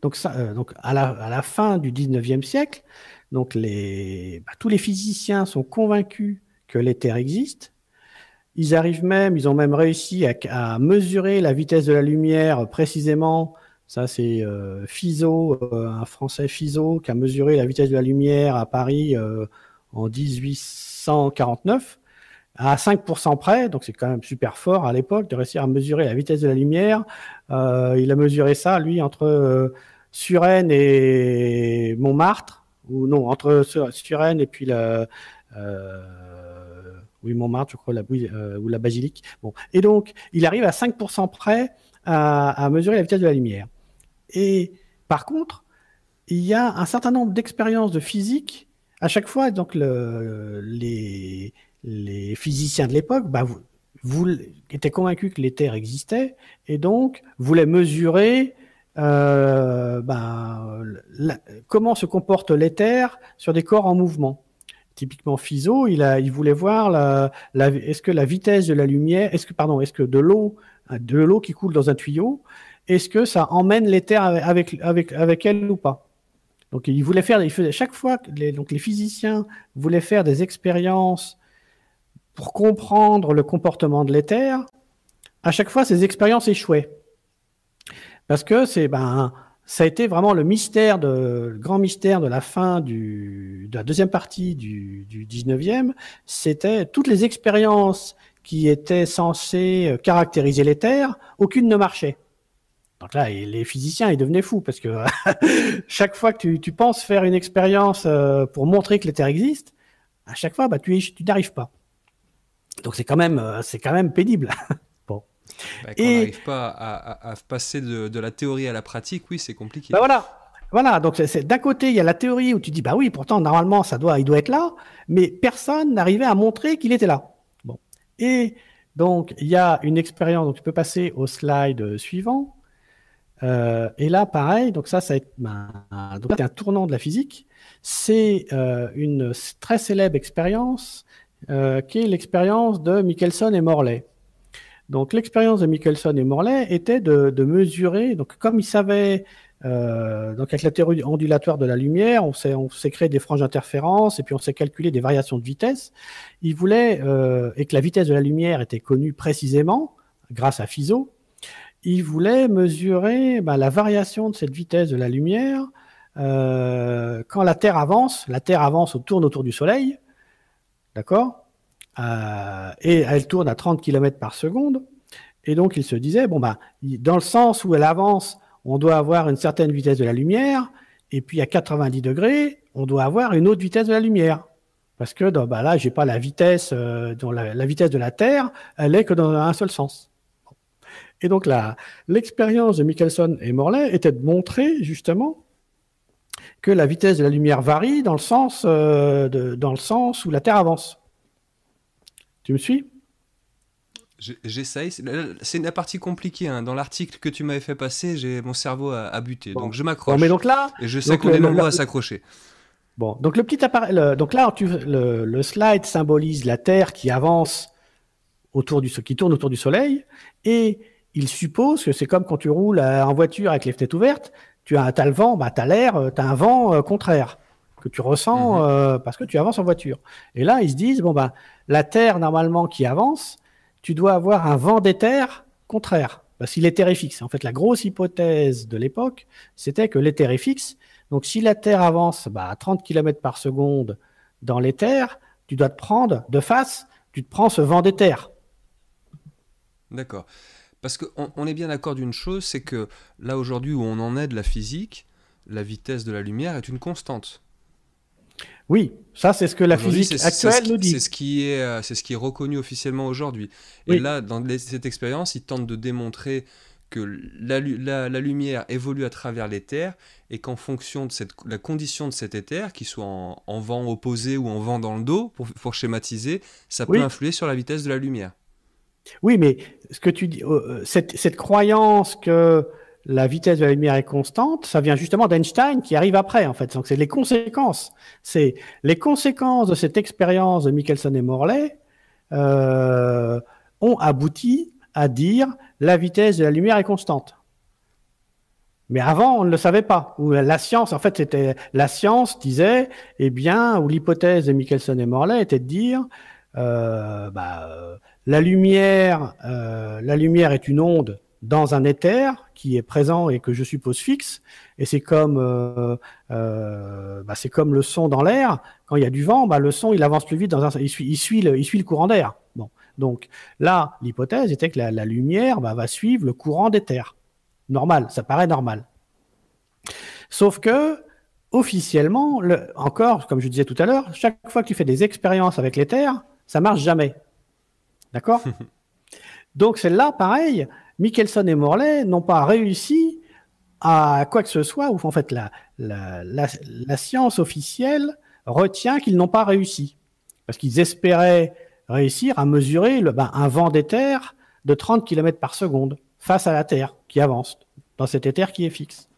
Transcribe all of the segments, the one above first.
Donc à la fin du 19e siècle, donc tous les physiciens sont convaincus que l'éther existe. Ils ont même réussi à mesurer la vitesse de la lumière précisément. Ça, c'est Fizeau, un Français Fizeau, qui a mesuré la vitesse de la lumière à Paris en 1849 à 5% près. Donc, c'est quand même super fort à l'époque de réussir à mesurer la vitesse de la lumière. Il a mesuré ça, lui, entre Suresnes et Montmartre, ou non, entre Suresnes et puis oui, Montmartre, je crois, ou la Basilique. Bon. Et donc, il arrive à 5% près à mesurer la vitesse de la lumière. Et par contre, il y a un certain nombre d'expériences de physique. À chaque fois, donc, les physiciens de l'époque étaient convaincus que l'éther existait et donc voulaient mesurer comment se comporte l'éther sur des corps en mouvement. Typiquement, Fizeau, il voulait voir est-ce que la vitesse de la lumière, est-ce que de l'eau qui coule dans un tuyau, est-ce que ça emmène l'éther avec elle ou pas? Donc, chaque fois que les physiciens voulaient faire des expériences pour comprendre le comportement de l'éther, à chaque fois, ces expériences échouaient. Parce que ça a été vraiment le grand mystère de la fin de la deuxième partie du 19e. C'était toutes les expériences qui étaient censées caractériser l'éther, aucune ne marchait. Donc là, les physiciens, ils devenaient fous parce que chaque fois que tu penses faire une expérience pour montrer que l'éther existe, à chaque fois, tu n'arrives pas. Donc c'est quand même pénible. Bon. Quand on n'arrive pas à passer de la théorie à la pratique, oui, c'est compliqué. Voilà. Donc d'un côté, il y a la théorie où tu dis, oui, pourtant, normalement, il doit être là, mais personne n'arrivait à montrer qu'il était là. Bon. Et donc, il y a une expérience, donc tu peux passer au slide suivant. Et là, pareil, donc ça c'est un tournant de la physique. C'est une très célèbre expérience qui est l'expérience de Michelson et Morley. Donc l'expérience de Michelson et Morley était de mesurer, donc comme ils savaient, donc avec la théorie ondulatoire de la lumière, on s'est créé des franges d'interférence et puis on s'est calculé des variations de vitesse. Ils voulaient, et que la vitesse de la lumière était connue précisément grâce à Fizeau, ils voulaient mesurer la variation de cette vitesse de la lumière quand la Terre avance. La Terre avance, tourne autour du Soleil, d'accord, et elle tourne à 30 km par seconde. Et donc, ils se disaient, dans le sens où elle avance, on doit avoir une certaine vitesse de la lumière, et puis à 90 degrés, on doit avoir une autre vitesse de la lumière. Parce que là, j'ai pas la vitesse, la vitesse de la Terre, elle est que dans un seul sens. Et donc, l'expérience de Michelson et Morley était de montrer, justement, que la vitesse de la lumière varie dans le sens où la Terre avance. Tu me suis? J'essaye. C'est la partie compliquée. Hein. Dans l'article que tu m'avais fait passer, mon cerveau a buté. Donc, je m'accroche. Mais donc là, et je sais qu'on est nombreux à s'accrocher. Bon, donc le petit appareil, donc là, le slide symbolise la Terre qui avance qui tourne autour du Soleil, et il suppose que c'est comme quand tu roules en voiture avec les fenêtres ouvertes, tu as le vent, tu as un vent contraire que tu ressens parce que tu avances en voiture. Et là, ils se disent, la Terre, normalement, qui avance, tu dois avoir un vent d'éther contraire. Parce que l'éther est fixe. En fait, la grosse hypothèse de l'époque, c'était que l'éther est fixe. Donc, si la Terre avance à 30 km par seconde dans l'éther, tu dois te prendre de face, tu te prends ce vent d'éther. D'accord. Parce qu'on est bien d'accord d'une chose, c'est que là aujourd'hui où on en est de la physique, la vitesse de la lumière est une constante. Oui, ça c'est ce que la physique actuelle nous dit. C'est ce qui est reconnu officiellement aujourd'hui. Et là, dans cette expérience, ils tentent de démontrer que la lumière évolue à travers l'éther et qu'en fonction de la condition de cet éther, qu'il soit en vent opposé ou en vent dans le dos, pour schématiser, ça peut influer sur la vitesse de la lumière. Oui, mais ce que tu dis, cette croyance que la vitesse de la lumière est constante, ça vient justement d'Einstein qui arrive après, en fait. Donc, c'est les conséquences. C'est les conséquences de cette expérience de Michelson et Morley ont abouti à dire la vitesse de la lumière est constante. Mais avant, on ne le savait pas. Ou la science, en fait, c'était la science disait, eh bien, ou l'hypothèse de Michelson et Morley était de dire, la lumière est une onde dans un éther qui est présent et que je suppose fixe. Et c'est comme, c'est comme le son dans l'air. Quand il y a du vent, le son il avance plus vite il suit le courant d'air. Bon, donc là, l'hypothèse était que la lumière va suivre le courant d'éther. Normal, ça paraît normal. Sauf que, officiellement, encore, comme je disais tout à l'heure, chaque fois que tu fais des expériences avec l'éther, ça marche jamais. D'accord? Donc, celle-là, pareil, Michelson et Morley n'ont pas réussi à quoi que ce soit, ou en fait, la science officielle retient qu'ils n'ont pas réussi. Parce qu'ils espéraient réussir à mesurer un vent d'éther de 30 km par seconde face à la Terre qui avance dans cet éther qui est fixe.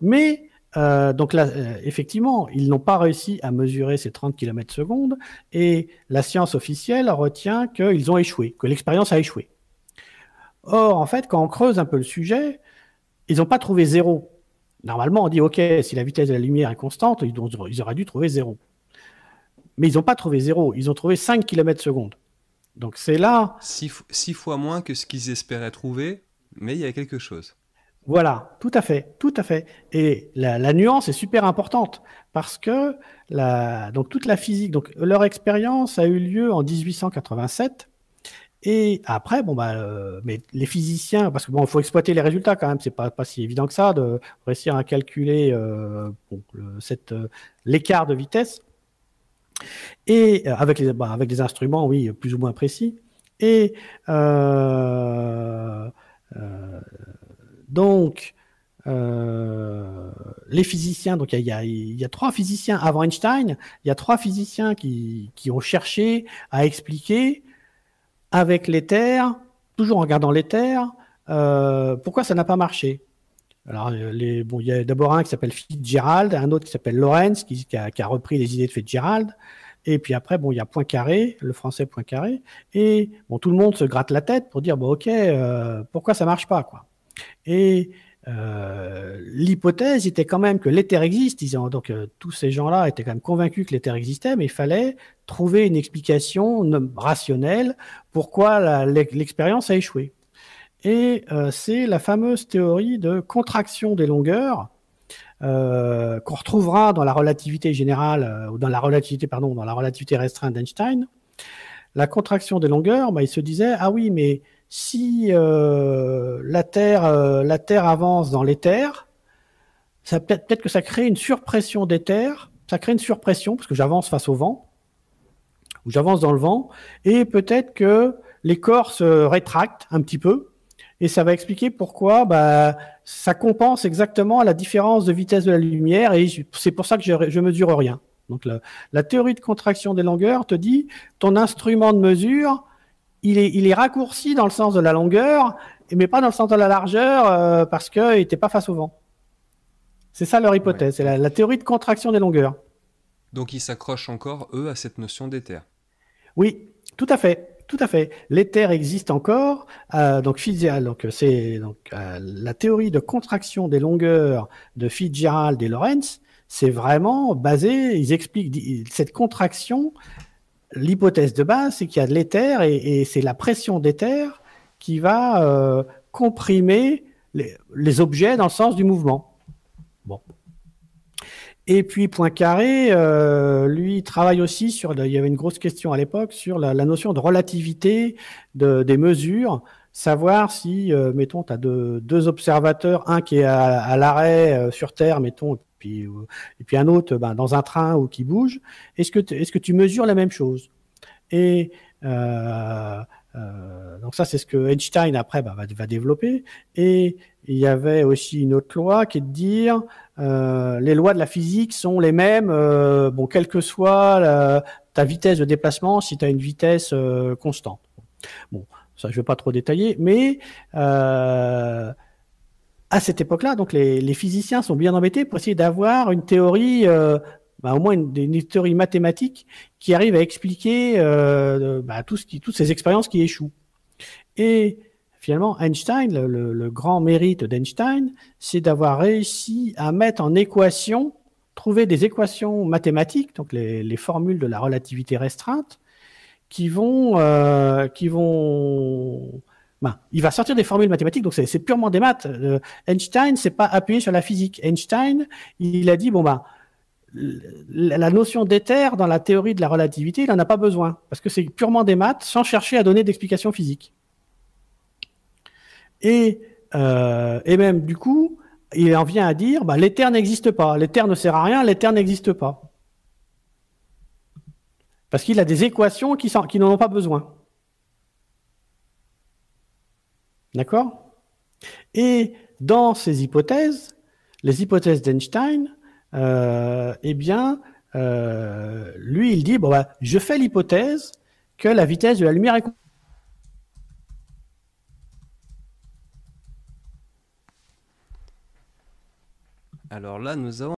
Mais donc là, effectivement, ils n'ont pas réussi à mesurer ces 30 km secondes et la science officielle retient qu'ils ont échoué, que l'expérience a échoué. Or, en fait, quand on creuse un peu le sujet, ils n'ont pas trouvé zéro. Normalement, on dit, OK, si la vitesse de la lumière est constante, ils auraient dû trouver zéro. Mais ils n'ont pas trouvé zéro, ils ont trouvé 5 km secondes. Donc c'est là... 6 fois moins que ce qu'ils espéraient trouver, mais il y a quelque chose. Voilà, tout à fait, tout à fait. Et la nuance est super importante parce que donc toute la physique, donc leur expérience a eu lieu en 1887. Et après, mais les physiciens, parce que il faut exploiter les résultats quand même, c'est pas si évident que ça de réussir à calculer l'écart de vitesse. Et avec des instruments, oui, plus ou moins précis. Et donc, les physiciens, donc il y a 3 physiciens avant Einstein, il y a 3 physiciens qui ont cherché à expliquer avec l'éther, toujours en regardant l'éther, pourquoi ça n'a pas marché. Alors, il y a d'abord un qui s'appelle Fitzgerald, un autre qui s'appelle Lorentz, qui a repris les idées de Fitzgerald. Et puis après, il y a Poincaré, le français Poincaré. Et tout le monde se gratte la tête pour dire, OK, pourquoi ça marche pas, quoi. Et l'hypothèse était quand même que l'éther existe. Donc, tous ces gens-là étaient quand même convaincus que l'éther existait, mais il fallait trouver une explication rationnelle pourquoi l'expérience a échoué. Et c'est la fameuse théorie de contraction des longueurs qu'on retrouvera dans la relativité générale, ou dans la relativité restreinte d'Einstein. La contraction des longueurs, il se disait, ah oui, mais si la Terre avance dans l'éther, peut-être que ça crée une surpression d'éther, ça crée une surpression, parce que j'avance face au vent, ou j'avance dans le vent, et peut-être que les corps se rétractent un petit peu, et ça va expliquer pourquoi ça compense exactement la différence de vitesse de la lumière, et c'est pour ça que je mesure rien. Donc la théorie de contraction des longueurs te dit, ton instrument de mesure, il est raccourci dans le sens de la longueur, mais pas dans le sens de la largeur, parce qu'il n'était pas face au vent. C'est ça leur hypothèse, c'est la théorie de contraction des longueurs. Donc ils s'accrochent encore, eux, à cette notion d'éther. Oui, tout à fait. Tout à fait. L'éther existe encore. C'est la théorie de contraction des longueurs de Fitzgerald et Lorentz. C'est vraiment basé. Ils expliquent cette contraction. L'hypothèse de base, c'est qu'il y a de l'éther et c'est la pression d'éther qui va comprimer les objets dans le sens du mouvement. Bon. Et puis Poincaré, lui, travaille aussi il y avait une grosse question à l'époque sur la notion de relativité des mesures, savoir si, mettons, tu as deux observateurs, un qui est à l'arrêt sur Terre, mettons, et puis un autre dans un train ou qui bouge, est-ce que tu mesures la même chose? Et donc ça, c'est ce que Einstein après va développer. Et il y avait aussi une autre loi qui est de dire les lois de la physique sont les mêmes, quelle que soit ta vitesse de déplacement, si tu as une vitesse constante. Bon, ça je ne vais pas trop détailler, mais à cette époque-là, donc les physiciens sont bien embêtés pour essayer d'avoir une théorie, au moins une théorie mathématique qui arrive à expliquer toutes ces expériences qui échouent. Et finalement, Einstein, le grand mérite d'Einstein, c'est d'avoir réussi à mettre en équation, trouver des équations mathématiques, donc les formules de la relativité restreinte, qui vont, ben, il va sortir des formules mathématiques, donc c'est purement des maths. Einstein, c'est pas appuyé sur la physique. Einstein, il a dit, bon ben, la notion d'éther dans la théorie de la relativité, il n'en a pas besoin, parce que c'est purement des maths, sans chercher à donner d'explications physiques. Et même du coup, il en vient à dire, bah, l'éther n'existe pas, l'éther ne sert à rien, l'éther n'existe pas. Parce qu'il a des équations qui n'en ont pas besoin. D'accord? Et dans ces hypothèses, les hypothèses d'Einstein, eh bien, lui, il dit, bon, bah, je fais l'hypothèse que la vitesse de la lumière est... Alors là, nous avons